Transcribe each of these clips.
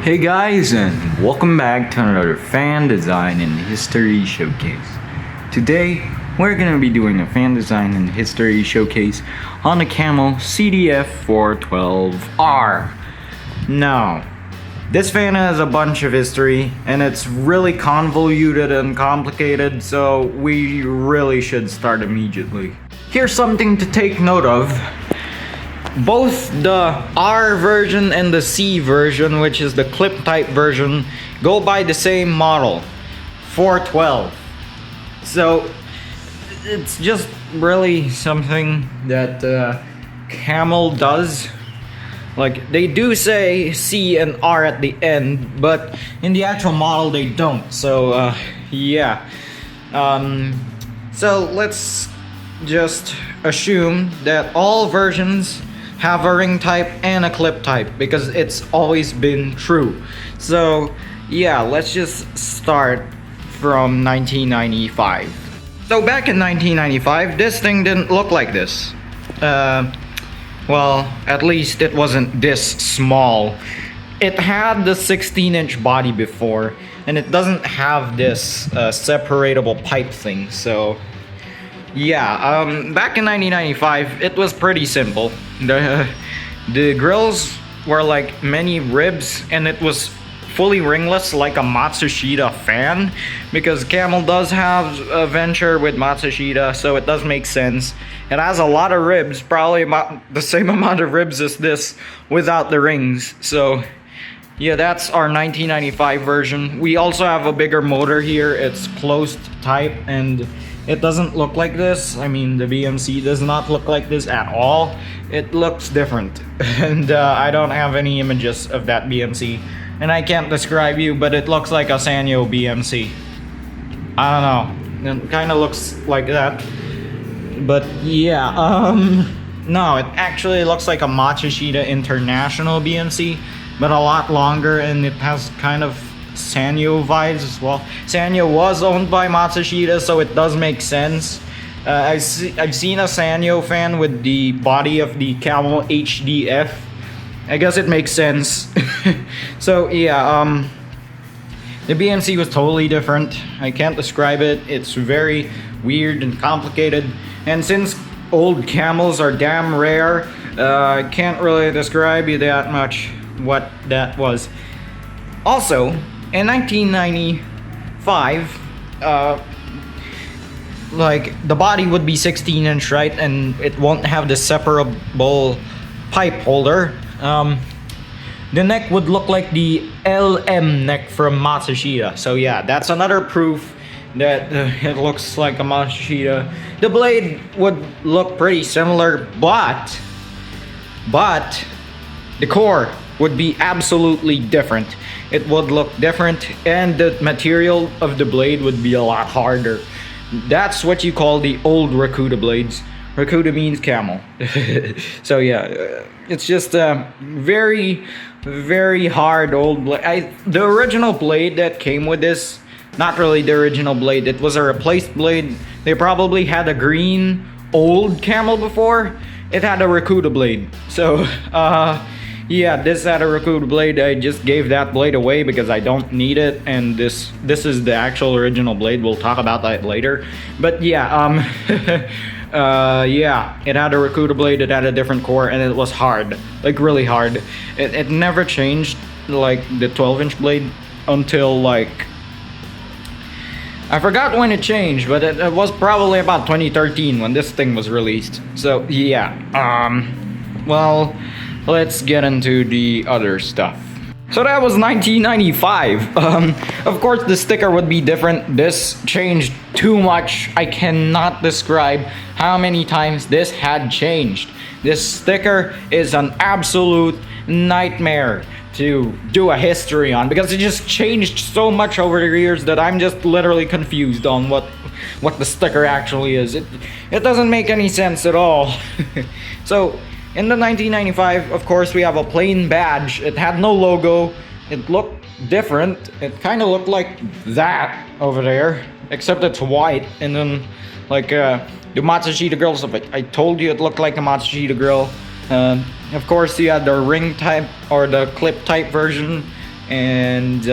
Hey guys, and welcome back to another fan design and history showcase. Today we're going to be doing a fan design and history showcase on the Camel CDF-412R. Now, this fan has a bunch of history and it's really convoluted and complicated, so we really should start immediately. Here's something to take note of. Both the R version and the C version, which is the clip type version, go by the same model, 412. So it's just really something that Camel does. Like, they do say C and R at the end, but in the actual model they don't. So yeah. So let's just assume that all versions have a ring type and a clip type because it's always been true. So yeah, let's just start from 1995. So back in 1995, this thing didn't look like this. Well, at least it wasn't this small. It had the 16-inch body before, and it doesn't have this separatable pipe thing. So yeah, back in 1995, it was pretty simple. The grills were like many ribs, and it was fully ringless like a Matsushita fan, because Camel does have a venture with Matsushita, so it does make sense. It has a lot of ribs, probably about the same amount of ribs as this without the rings. So yeah, that's our 1995 version. We also have a bigger motor here. It's closed type, and it doesn't look like this. I mean, the BMC does not look like this at all. It looks different. And I don't have any images of that BMC. And I can't describe you, but it looks like a Sanyo BMC. I don't know. It kind of looks like that. But yeah, no, it actually looks like a Matsushita International BMC, but a lot longer, and it has kind of Sanyo vibes as well. Sanyo was owned by Matsushita, so it does make sense. I've seen a Sanyo fan with the body of the Camel HDF. I guess it makes sense. So yeah, the BMC was totally different. I can't describe it. It's very weird and complicated. And since old Camels are damn rare, I can't really describe you that much what that was. Also, in 1995, like, the body would be 16-inch, right? And it won't have the separable pipe holder. The neck would look like the LM neck from Matsushita. So yeah, that's another proof that it looks like a Matsushita. The blade would look pretty similar, but the core would be absolutely different. It would look different, and the material of the blade would be a lot harder. That's what you call the old Rakuda blades. Rakuda means camel. So yeah, it's just a very, very hard old blade. The original blade that came with this, not really the original blade, it was a replaced blade. They probably had a green old Camel before. It had a Rakuda blade. So yeah, this had a Rakuda blade. I just gave that blade away because I don't need it, and this is the actual original blade. We'll talk about that later. But yeah, yeah, it had a Rakuda blade. It had a different core, and it was hard, like really hard. It never changed, like the 12-inch blade, until like, I forgot when it changed, but it was probably about 2013 when this thing was released. So yeah, well, let's get into the other stuff. So that was 1995. Of course, the sticker would be different. This changed too much. I cannot describe how many times this had changed. This sticker is an absolute nightmare to do a history on, because it just changed so much over the years that I'm just literally confused on what the sticker actually is. It doesn't make any sense at all. So in the 1995, of course, we have a plain badge. It had no logo. It looked different. It kind of looked like that over there, except it's white. And then, like, the Matsushita grill stuff. I told you it looked like a Matsushita grill. Of course, you had the ring type or the clip type version. and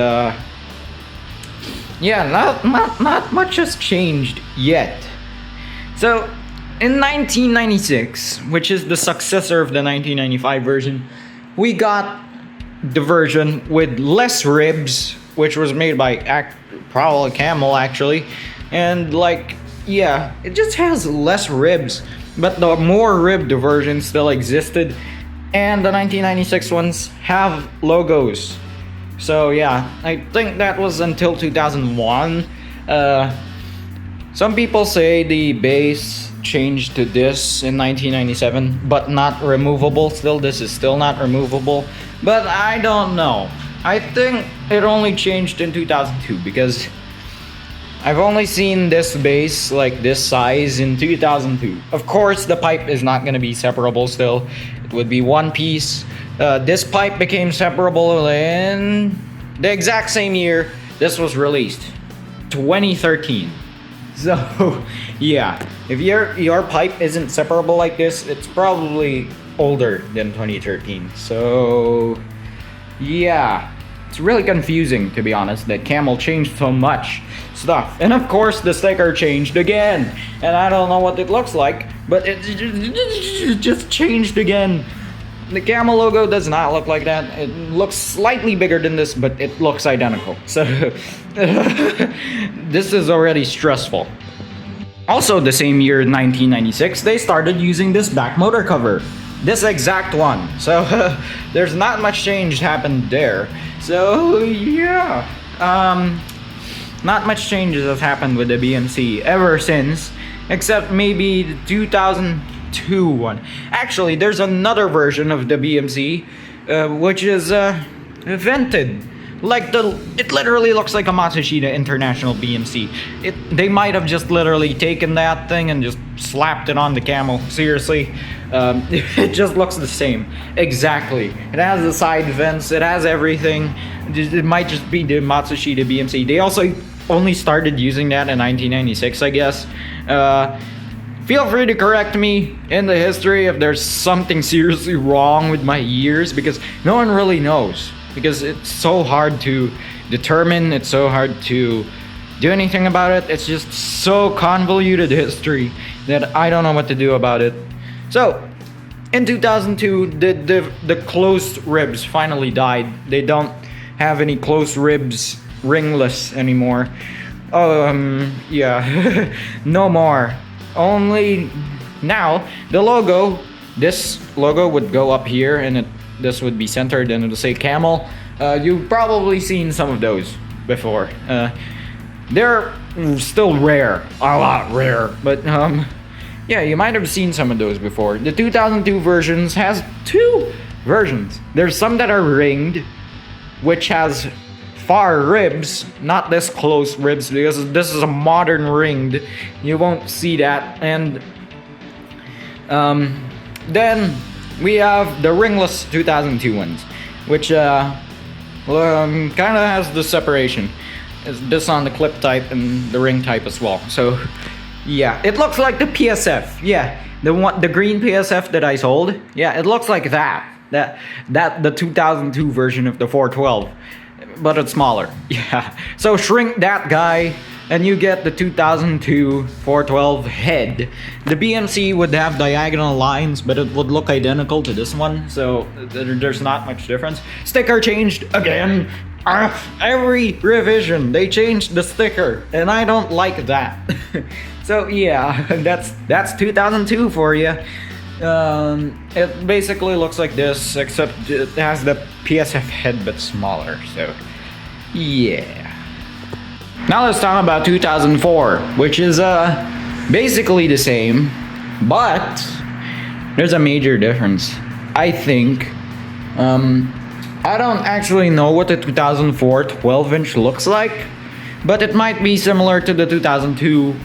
yeah, not much has changed yet. So in 1996, which is the successor of the 1995 version, we got the version with less ribs, which was made by probably Camel actually, and like, yeah, it just has less ribs, but the more ribbed version still existed, and the 1996 ones have logos. So yeah, I think that was until 2001. Some people say the base changed to this in 1997, but not removable. Still, this is still not removable, but I don't know. I think it only changed in 2002 because I've only seen this base like this size in 2002. Of course, the pipe is not gonna be separable still. It would be one piece. This pipe became separable in the exact same year this was released, 2013. So, yeah, if your pipe isn't separable like this, it's probably older than 2013. So, yeah, it's really confusing, to be honest, that Camel changed so much stuff. And of course, the sticker changed again, and I don't know what it looks like, but it just changed again. The Camel logo does not look like that. It looks slightly bigger than this, but it looks identical. So this is already stressful. Also the same year, 1996, they started using this back motor cover. This exact one. So there's not much change happened there. So yeah. Not much changes has happened with the BMC ever since, except maybe the 2002 one. Actually, there's another version of the BMC, which is vented. Like it literally looks like a Matsushita International BMC. They might have just literally taken that thing and just slapped it on the Camel. Seriously, it just looks the same. Exactly. It has the side vents. It has everything. It might just be the Matsushita BMC. They also only started using that in 1996, I guess. Feel free to correct me in the history if there's something seriously wrong with my years, because no one really knows. Because it's so hard to determine, it's so hard to do anything about it. It's just so convoluted history that I don't know what to do about it. So, in 2002, the closed ribs finally died. They don't have any closed ribs ringless anymore. Yeah, no more. Only now, the logo, this logo would go up here, and this would be centered and it'll say Camel. You've probably seen some of those before. They're still rare, a lot rare, but yeah, you might have seen some of those before. The 2002 versions has two versions. There's some that are ringed, which has far ribs, not this close ribs, because this is a modern ringed. You won't see that. And then we have the ringless 2002 ones, which kind of has the separation. It's this on the clip type and the ring type as well. So yeah, it looks like the PSF. Yeah, the green PSF that I sold. Yeah, it looks like that the 2002 version of the 412, but it's smaller. Yeah, so shrink that guy and you get the 2002 412 head. The BMC would have diagonal lines, but it would look identical to this one, so there's not much difference. Sticker changed again. Every revision they changed the sticker, and I don't like that. So yeah, that's 2002 for you. It basically looks like this, except it has the PSF head but smaller. So yeah. Now let's talk about 2004, which is basically the same, but there's a major difference. I think I don't actually know what the 2004 12-inch looks like, but it might be similar to the 2002,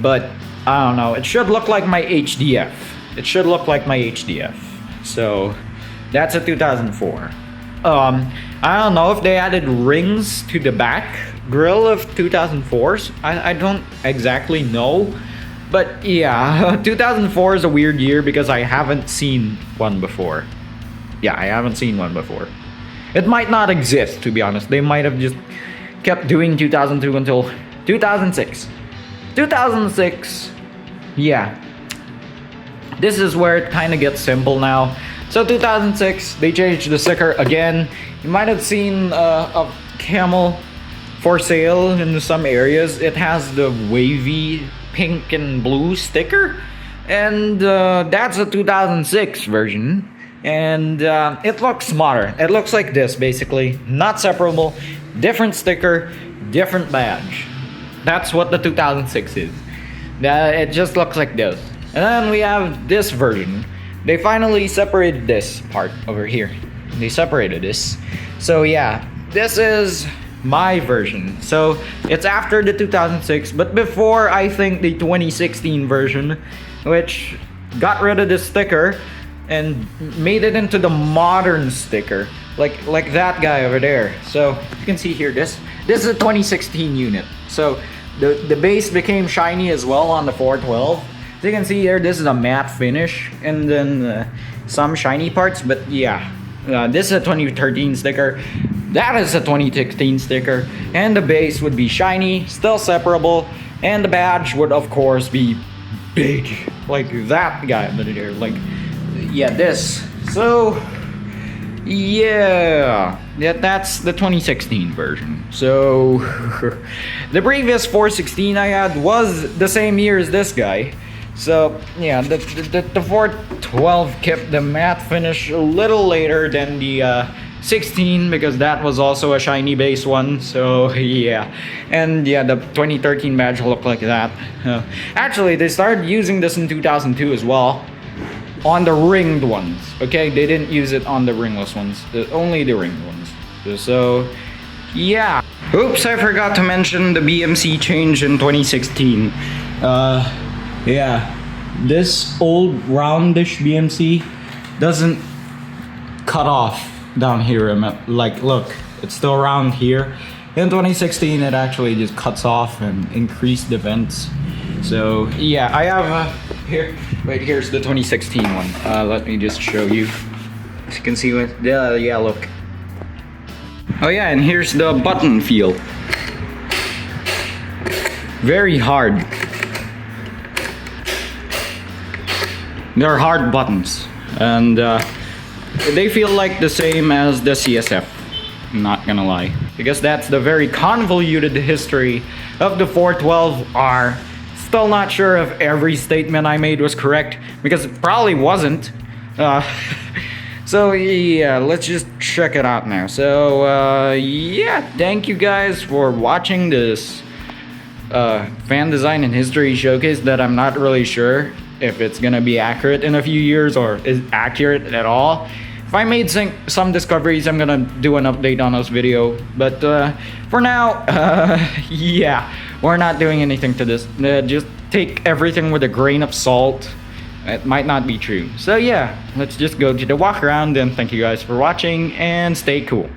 but I don't know. It should look like my HDF. It should look like my HDF. So that's a 2004. I don't know if they added rings to the back grill of 2004s. I don't exactly know. But yeah, 2004 is a weird year because I haven't seen one before. Yeah, I haven't seen one before. It might not exist, to be honest. They might have just kept doing 2002 until 2006. 2006, yeah. This is where it kind of gets simple now. So 2006, they changed the sticker again. You might have seen a Camel for sale in some areas. It has the wavy pink and blue sticker, and that's a 2006 version. And it looks smarter. It looks like this, basically. Not separable, different sticker, different badge. That's what the 2006 is. It just looks like this. And then we have this version. They finally separated this part over here. They separated this. So yeah, this is my version. So it's after the 2006, but before, I think, the 2016 version, which got rid of the sticker and made it into the modern sticker, like that guy over there. So you can see here, this is a 2016 unit. So the base became shiny as well on the 412. So you can see here, this is a matte finish, and then some shiny parts. But yeah, this is a 2013 sticker. That is a 2016 sticker, and the base would be shiny, still separable, and the badge would of course be big, like that guy over there. Like, yeah, this. So yeah, that's the 2016 version. So the previous 416 I had was the same year as this guy. So yeah, the 412 kept the matte finish a little later than the 16, because that was also a shiny base one. So yeah, and yeah, the 2013 badge looked like that. Actually, they started using this in 2002 as well, on the ringed ones. Okay, they didn't use it on the ringless ones, only the ringed ones. So yeah. Oops, I forgot to mention the BMC change in 2016. Yeah, this old roundish BMC doesn't cut off down here. Like, look, it's still round here. In 2016, it actually just cuts off and increased the vents. So yeah, I have here. Wait, here's the 2016 one. Let me just show you. As you can see, with yeah, look. Oh yeah, and here's the button feel. Very hard. They're hard buttons, and they feel like the same as the CSF. I'm not gonna lie, because that's the very convoluted history of the 412R. Still not sure if every statement I made was correct, because it probably wasn't. So yeah, let's just check it out now. So yeah, thank you guys for watching this fan design and history showcase that I'm not really sure if it's gonna be accurate in a few years, or is accurate at all. If I made some discoveries, I'm gonna do an update on this video. But for now, yeah, we're not doing anything to this. Just take everything with a grain of salt. It might not be true. So yeah, let's just go to the walk around, and thank you guys for watching, and stay cool.